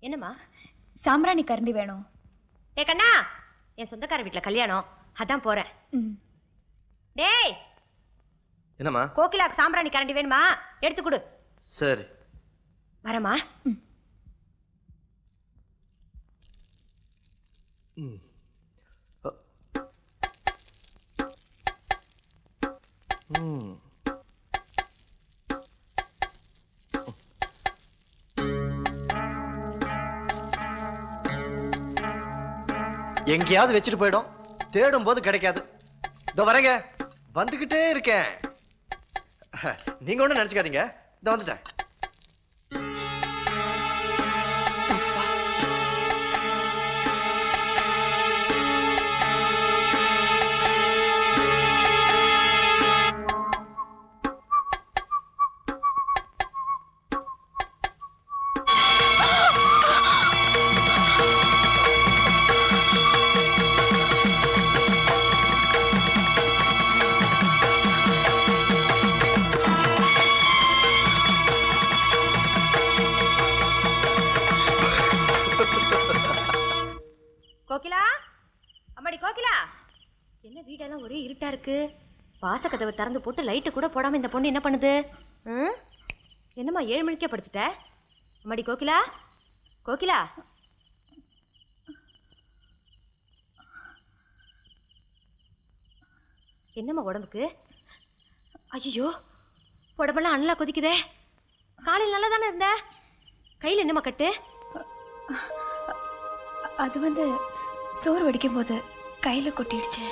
என்னம்மா? சாம்பிராணி கரண்டி வேணும். ஏ கண்ணா, என் சொந்தக்கார வீட்டுல கல்யாணம், அதான் போறேன். டேய், என்னம்மா? கோகிலாக்கு சாம்பிராணி கரண்டி வேணுமா? எடுத்து கொடு. சரி வரமா. எங்கேயாவது வச்சுட்டு போயிடும், தேடும் போது கிடைக்காது. இதோ வரேங்க, வந்துகிட்டே இருக்கேன். நீங்க ஒண்ணும் நினைச்சுக்காதீங்க, இதோ வந்துட்டேன். கோகிலா, அம்மாடி கோகிலா, என்ன வீடெல்லாம் ஒரே இருட்டா இருக்கு. வாசக்கதவை திறந்து போட்டு லைட்டு கூட போடாம இந்த பொண்ணு என்ன பண்ணுது? என்னம்மா 7 மணிக்கே படுத்துட்ட? அம்மாடி கோகிலா, கோகிலா. என்னம்மா உடம்புக்கு? ஐயோ, உடம்பெல்லாம் அண்ணலா கொதிக்குதே. காலையில் நல்லா தானே இருந்த, கையில் என்னம்மா கட்டு? அது சோறு வடிக்கும் போது கையில கொட்டிடுச்சு.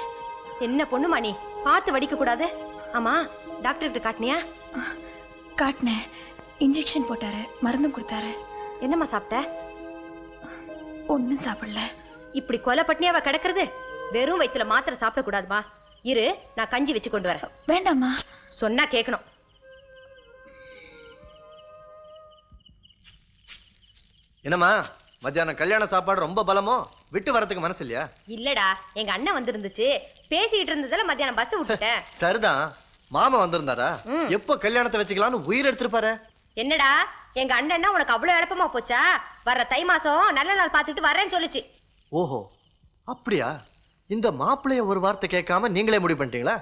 என்ன பொண்ணுமா நீ, பார்த்து வடிக்க கூடாது. ஆமா, டாக்டர்கிட்ட காட்டினியா? காட்டினேன், இன்ஜெக்ஷன் போட்டாரு, மருந்தும் கொடுத்தாரு. என்னம்மா சாப்பிட்ட? ஒன்னும் சாப்பிடல. இப்படி கொலை பட்னியாவ கிடக்குறது? வெறும் வயிற்றுல மாத்திரை சாப்பிட கூடாதுமா. இரு, நான் கஞ்சி வச்சு கொண்டு வரேன். வேண்டாமா? சொன்னா கேட்கணும். என்னம்மா, மத்தியானம் கல்யாண சாப்பாடு ரொம்ப பலமோ? விட்டு வரதுக்கு மனசு இல்லையா? இல்லடா, எங்க அண்ணன் வந்திருந்துச்சு, பேசிட்டு இருந்ததால மத்தியானம் பஸ் விட்டுட்டேன். சரிதான், மாமா வந்திருந்தாரா? எப்போ கல்யாணத்தை வச்சுக்கலாம்னு உயிர் எடுத்துருப்பாரு. என்னடா, எங்க அண்ணன்னா உனக்கு அவ்வளவு எளப்பமா போச்சா? வர்ற தை மாசம் நல்ல நாள் பார்த்துட்டு வரேன்னு சொல்லுச்சு. ஓஹோ, அப்படியா? இந்த மாப்பிள்ளைய ஒரு வார்த்தை கேட்காம நீங்களே முடிவு பண்ணிட்டீங்களா?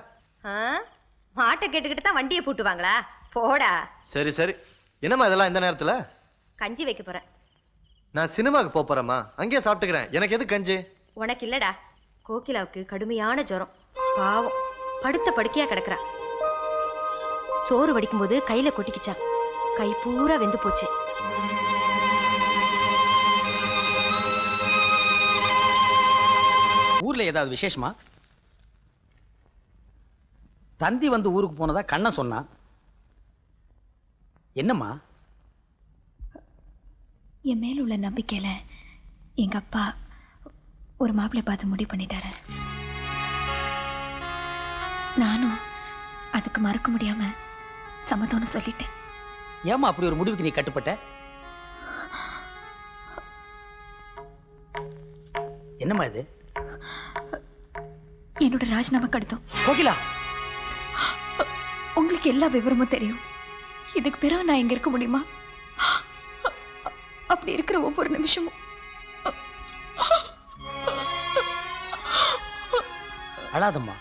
மாட்டை கேட்டுக்கிட்டு தான் வண்டியை பூட்டுவாங்களா? போடா. சரி சரி, என்னம்மா இதெல்லாம் இந்த நேரத்துல? கஞ்சி வைக்க போறேன். நான் சினிமாவுக்கு போறேம்மா, அங்கேயே சாப்பிட்டுக்கிறேன். எனக்கு எது கஞ்சி? உனக்கு இல்லடா, கோகிலாவுக்கு கடுமையான ஜுரம், பாவம் படுத்த படுக்கையா கிடக்குறா. சோறு வடிக்கும் போது கையில கொட்டிக்கிச்சா, கை பூரா வெந்து போச்சு. ஊர்ல ஏதாவது விசேஷமா? தந்தி வந்து ஊருக்கு போனதா கண்ணன் சொன்னா. என்னம்மா? என் மேல உள்ள நம்பிக்கையில எங்க அப்பா ஒரு மாப்பிள்ளை பார்த்து முடிவு பண்ணிட்டாரு. நானும் அதுக்கு மறக்க முடியாம சம்மதம்னு சொல்லிட்டேன். ஏமா அப்படி ஒரு முடிவுக்கு நீ கட்டுப்பட்ட? என்னம்மா இது? என்னோட ராஜினாமா கடிதம். கோகிலா, உங்களுக்கு எல்லா விவரமும் தெரியும். இதுக்கு பிறகு நான் இங்க இருக்க முடியுமா? அப்படி இருக்கிற ஒவ்வொரு நிமிஷமும் அழாதம்மா.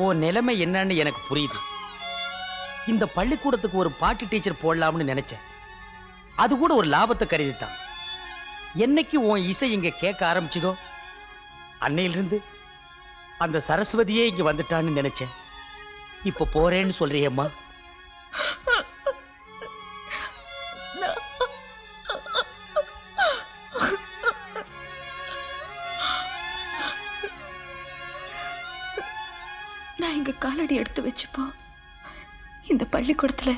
உன் நிலைமை என்னன்னு எனக்கு புரியுது. இந்த பள்ளிக்கூடத்துக்கு ஒரு பாட்டு டீச்சர் போடலாம்னு நினைச்சேன். அது கூட ஒரு லாபத்தை கருதித்தான். என்னைக்கு உன் இசை இங்க கேட்க ஆரம்பிச்சதோ அன்னையிலிருந்து அந்த சரஸ்வதியே இங்க வந்துட்டான்னு நினைச்சேன். இப்ப போறேன்னு சொல்றியம்மா. நான் இங்க காலடி எடுத்து வச்சுப்போ இந்த பள்ளிக்கூடத்துல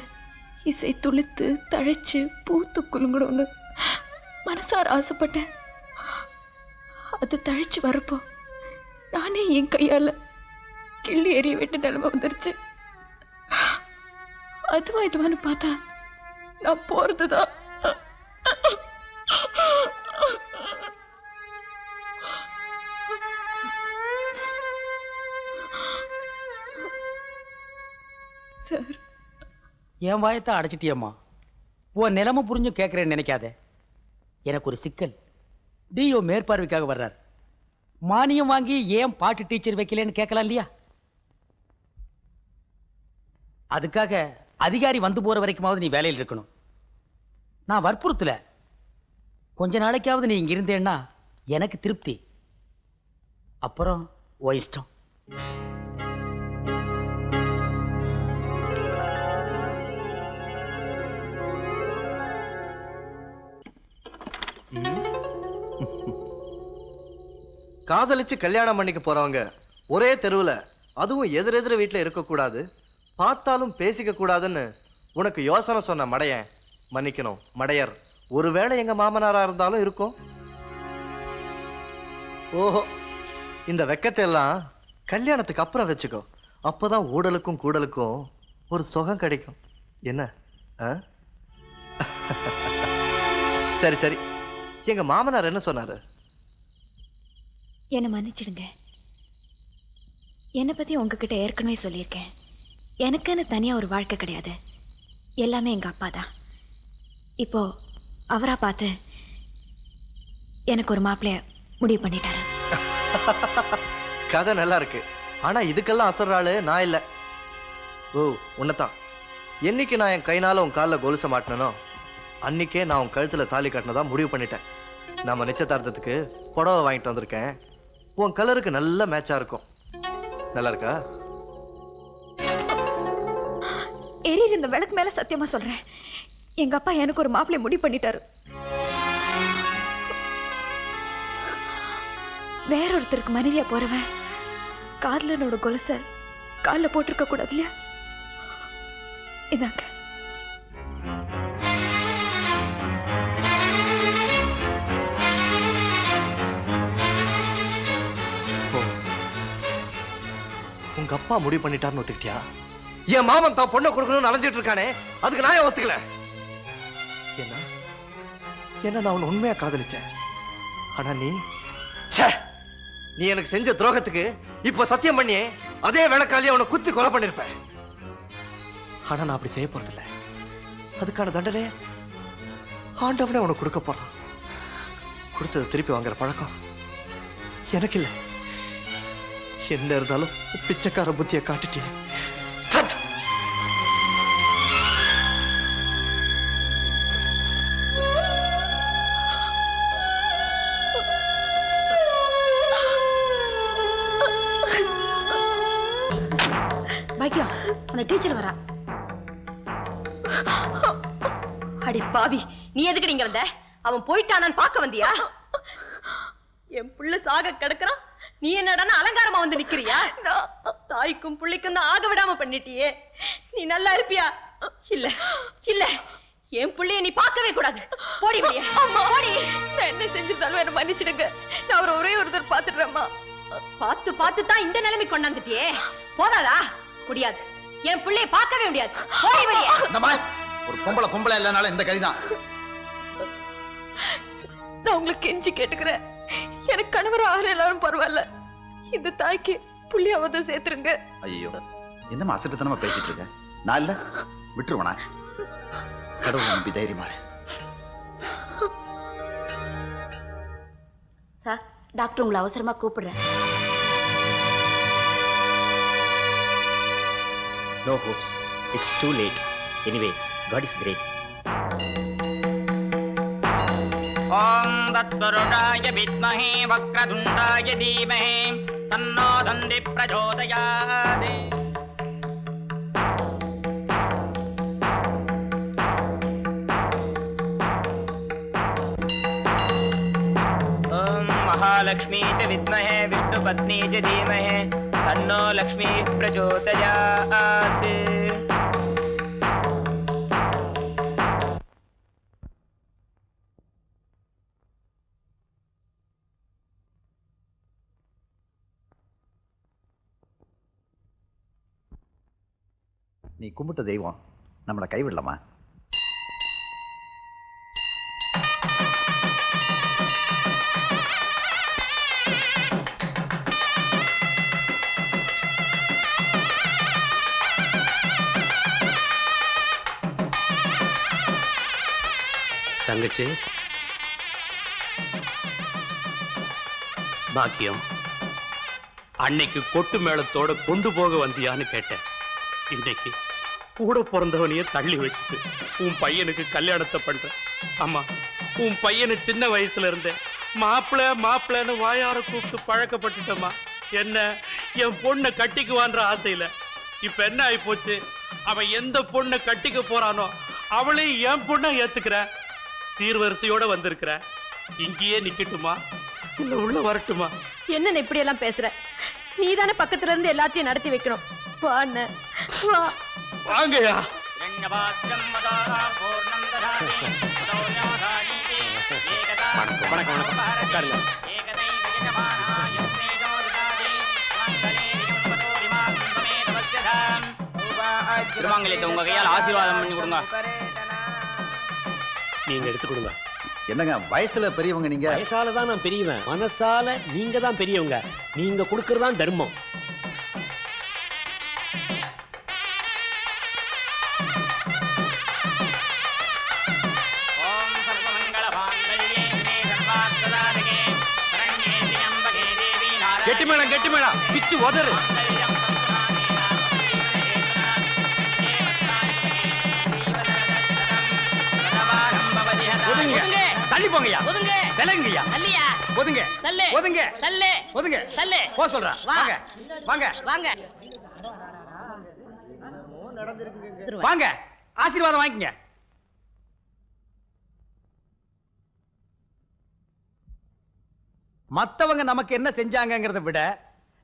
இசை துளித்து தழைச்சு பூத்து குலுங்கணும்னு மனசார ஆசைப்பட்டேன். அது தழைச்சு வரப்போ நானே என் கையால கிள்ளி எறிய வேண்டிய நிலைமை வந்துருச்சு. அதுவா இதுவான்னு பார்த்தா நான் போறதுதான். சார், என் வாயத்தை அடைச்சிட்டியம்மா. உன் நிலைமை புரிஞ்சு கேட்கறேன்னு நினைக்காத. எனக்கு ஒரு சிக்கல். டிஓ மேற்பார்வைக்காக வர்றார். மானியம் வாங்கி ஏன் பாட்டு டீச்சர் வைக்கலன்னு கேட்கலாம் இல்லையா? அதுக்காக அதிகாரி வந்து போற வரைக்குமாவது நீ வேலையில் இருக்கணும். நான் வற்புறுத்தல. கொஞ்ச நாளைக்காவது நீ இங்க இருந்தேன்னா எனக்கு திருப்தி. அப்புறம் ஓ இஷ்டம். காதலிச்சு கல்யாணம் பண்ணிக்க போறவங்க ஒரே தெருவுல, அதுவும் எதிரெதிர வீட்டுல இருக்கக்கூடாது, பார்த்தாலும் பேசிக்க கூடாதுன்னு உனக்கு யோசனை சொன்ன மடையன், மன்னிக்கணும் மடையர், ஒருவேளை எங்க மாமனாரா இருந்தாலும் இருக்கும். ஓஹோ, இந்த வெக்கத்தை எல்லாம் கல்யாணத்துக்கு அப்புறம் வச்சுக்கோ. அப்பதான் ஊடலுக்கும் கூடலுக்கும் ஒரு சுகம் கிடைக்கும். என்ன? சரி சரி, எங்க மாமனார் என்ன சொன்னாரு? என்னை மன்னிச்சிடுங்க. என்னை பத்தி உங்ககிட்ட ஏற்கனவே சொல்லியிருக்கேன். எனக்குன்னு தனியா ஒரு வாழ்க்கை கிடையாது. எல்லாமே எங்க அப்பா தான். இப்போ அவரா பார்த்து எனக்கு ஒரு மாப்பிள்ளைய முடிவு பண்ணிட்டாரு. கதை நல்லா இருக்கு. ஆனா இதுக்கெல்லாம் அசர்றாளு நான் இல்ல. ஓ, உன்னதான். என்னைக்கு நான் என் கைனால உன் காலில் கொலுச மாட்டினோ அன்னைக்கே நான் உன் கழுத்துல தாலி கட்டினதா முடிவு பண்ணிட்டேன். நம்ம நிச்சயதார்த்தத்துக்கு புடவை வாங்கிட்டு வந்திருக்கேன். உன் கலருக்கு நல்ல மேட்சா இருக்கும். நல்லா இருக்கா? எரியிற இந்த விளக்கு மேல சத்தியமா சொல்றேன், எங்க அப்பா எனக்கு ஒரு மாப்பிள்ளை முடிவு பண்ணிட்டாரு. வேறொருத்தருக்கு மனைவியா போறவன் காதலனோட கொலுச காலில் போட்டிருக்க கூடாது இல்லையா? இதாங்க. உங்க அப்பா முடிவு பண்ணிட்டாருன்னு ஒத்துக்கிட்டியா? என் மாமன் தான் பொண்ணை கொடுக்கணும்னு அலைஞ்சிட்டு இருக்கானே, அதுக்கு நான் ஏன் ஒத்துக்கல? என்ன என்ன நான் உன்னை உண்மையா காதலிச்சேன். ஆனா நீ எனக்கு செஞ்ச துரோகத்துக்கு இப்ப சத்தியம் பண்ணியே அதே வேலைக்காலியே அவனை குத்தி கொலை பண்ணிருப்பேன். ஆனா நான் அப்படி செய்ய போறதில்ல. அதுக்கான தண்டனை ஆண்டவனே உனக்கு கொடுக்க போறான். கொடுத்ததை திருப்பி வாங்குற பழக்கம் எனக்கு இல்லை. என்ன இருந்தாலும் பிச்சைக்கார புத்தியை காட்டிட்டே. பாக்கியம், அந்த டீச்சர் வரா. அடி பாவி, நீ எதுக்கு நீங்க வந்த? அவன் போயிட்டானான்னு பார்க்க வந்தியா? என் புள்ள சாக கிடக்குறான், நீ என்னடான அலங்காரமா வந்து நிக்கிறியா? தாய்க்கும் புள்ளிக்கும் தான் ஆக விடாம பண்ணிட்டியே. நீ நல்லா இருப்பியா? இல்ல இல்ல, என் புள்ளைய நீ பார்க்கவே கூடாது. போடி வெளியே. போடி. நான் என்ன செஞ்சிருந்தாலும் என்ன மன்னிச்சிடுங்க. நான் அவரை ஒரே ஒருத்தர் பாத்துடுறேம்மா. பார்த்து பார்த்து தான் இந்த நிலைமை கொண்டாந்துட்டியே. போதாதா? முடியாது, என் பிள்ளைய பார்க்கவே முடியாது. போடி வெளியே. ஒரு பொம்பளை இல்லனால இந்த கதிதான். நான் உங்களுக்கு கெஞ்சி கேட்டுக்கிறேன், எனக்கு கணவர் ஆறு எல்லாரும் பரவாயில்ல, இந்த தாய்க்கு புள்ளியாவது சேர்த்துருங்க. ஐயோ, என்னமா அசட்டுத்தனமா பேசிட்டு இருக்க? நான் இல்ல விட்டுருவனா? கடவுள் நம்பி தைரியமா. சார், டாக்டர் உங்களை அவசரமா கூப்பிடுறேன். No hopes. It's too late. Anyway, God is great. Om Tatvarudaaya Vidmahe Vakradundaaya Dhimahe Tanno Dandi Prachodayate. Om Mahalakshmi Cha Vidmahe Vishnupatni Cha Dhimahe Tanno Lakshmi Prachodayate. நீ கும்பிட்ட தெய்வம் நம்மளை கைவிடலாமா? தங்கச்சி, பாக்கியம், அன்னைக்கு கொட்டு மேளத்தோட கொண்டு போக வந்தியான்னு கேட்டேன். இன்னைக்கு கூட பிறந்தவனையே தள்ளி வச்சுட்டு உன் பையனுக்கு கல்யாணத்தை பண்ற. ஆமா, உன் பையனு சின்ன வயசுல இருந்தே மாப்பிள்ளன்னு வாயார கூப்பிட்டு பழக்கப்பட்டுட்டமா. என்ன என் பொண்ணை கட்டிக்குவான்ற ஆசையில இப்ப என்ன ஆகி போச்சு? அவன் எந்த பொண்ணை கட்டிக்க போறானோ அவளையும் என் பொண்ணை ஏத்துக்கிற. சீர்வரிசையோட வந்திருக்கிற. இங்கேயே நிக்கட்டுமா இல்ல உள்ள வரட்டுமா? என்ன இப்படி எல்லாம் பேசுற? நீதானே பக்கத்துல இருந்து எல்லாத்தையும் நடத்தி வைக்கணும். வா அண்ணன், வா. வாங்கயா. திருமாங்கல்யத்தை உங்க கையால் ஆசீர்வாதம் பண்ணி கொடுங்க. நீங்க எடுத்து கொடுங்க. என்னங்க வயசுல பெரியவங்க நீங்க? வயசால தான் நான் பெரியவன், மனசால நீங்க தான் பெரியவங்க. நீங்க கொடுக்கறதான் தர்மம். கெட்டி மேளம், கெட்டி மேளம், பிச்சு உதறு. ஒதுங்க, தள்ளி போங்கய்யா. ஒதுங்க, விலங்குங்கய்யா. தள்ளியா, ஒதுங்க, தள்ளு, ஒதுங்க, தள்ளு, ஒதுங்க, தள்ளு. போ சொல்றேன். வாங்க, வாங்க, வாங்க, வாங்க, ஆசீர்வாதம் வாங்கிக்கங்க. மத்தவங்க நமக்கு என்ன செஞ்சாங்கங்கறத விட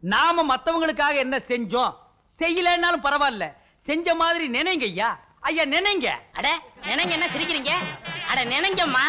நாம மத்தவங்களுக்காக என்ன செஞ்சோம், செய்யலன்னாலும் பரவாயில்ல, செஞ்ச மாதிரி நினைங்க ஐயா. ஐயா நினைங்க. அட நினைங்க, என்ன சிரிக்கிறீங்க? அட நினைங்கம்மா.